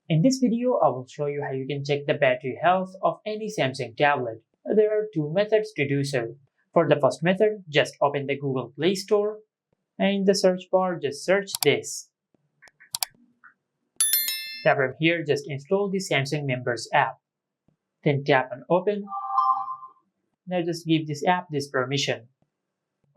In this video, I will show you how you can check the battery health of any Samsung tablet. There are two methods to do so. For the first method, just open the Google Play Store and in the search bar, just search this. Now from here, just install the Samsung Members app. Then tap on Open. Now just give this app this permission.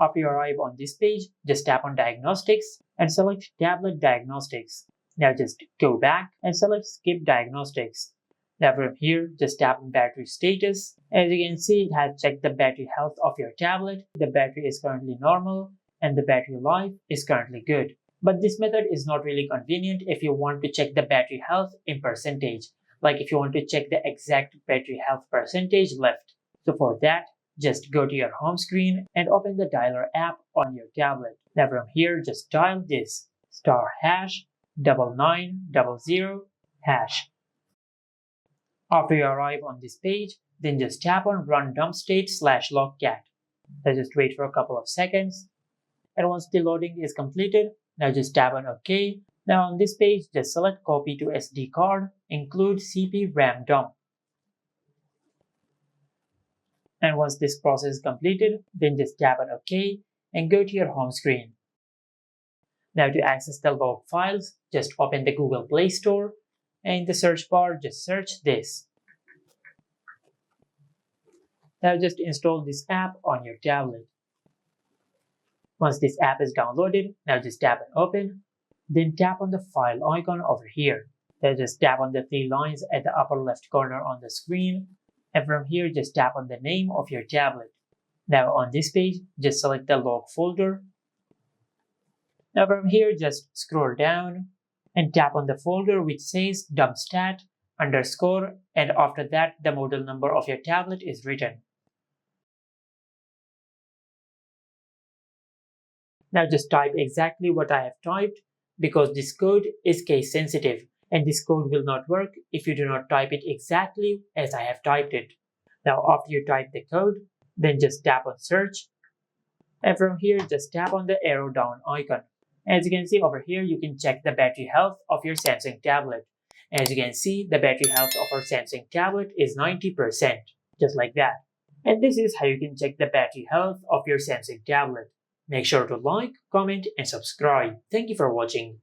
After you arrive on this page, just tap on Diagnostics and select Tablet Diagnostics. Now just go back and select Skip Diagnostics. Now from here, just tap on Battery Status. As you can see, it has checked the battery health of your tablet. The battery is currently normal and the battery life is currently good. But this method is not really convenient if you want to check the battery health in percentage. Like if you want to check the exact battery health percentage left. So for that, just go to your home screen and open the dialer app on your tablet. Now from here, just dial this *#9900#. After you arrive on this page, then just tap on Run Dumpstat/logcat. Now just wait for a couple of seconds. And once the loading is completed, now just tap on OK. Now on this page, just select Copy to SD card, include CP RAM dump. And once this process is completed, then just tap on OK and go to your home screen. Now to access the log files, just open the Google Play Store and in the search bar, just search this. Now just install this app on your tablet. Once this app is downloaded, now just tap on Open, then tap on the file icon over here. Now just tap on the three lines at the upper left corner on the screen, and from here just tap on the name of your tablet. Now on this page, just select the log folder. Now from here, just scroll down and tap on the folder which says Dumpstat _ and after that the model number of your tablet is written. Now just type exactly what I have typed because this code is case sensitive and this code will not work if you do not type it exactly as I have typed it. Now after you type the code, then just tap on search and from here just tap on the arrow down icon. As you can see over here, you can check the battery health of your Samsung tablet. As you can see, the battery health of our Samsung tablet is 90%, just like that. And this is how you can check the battery health of your Samsung tablet. Make sure to like, comment, and subscribe. Thank you for watching.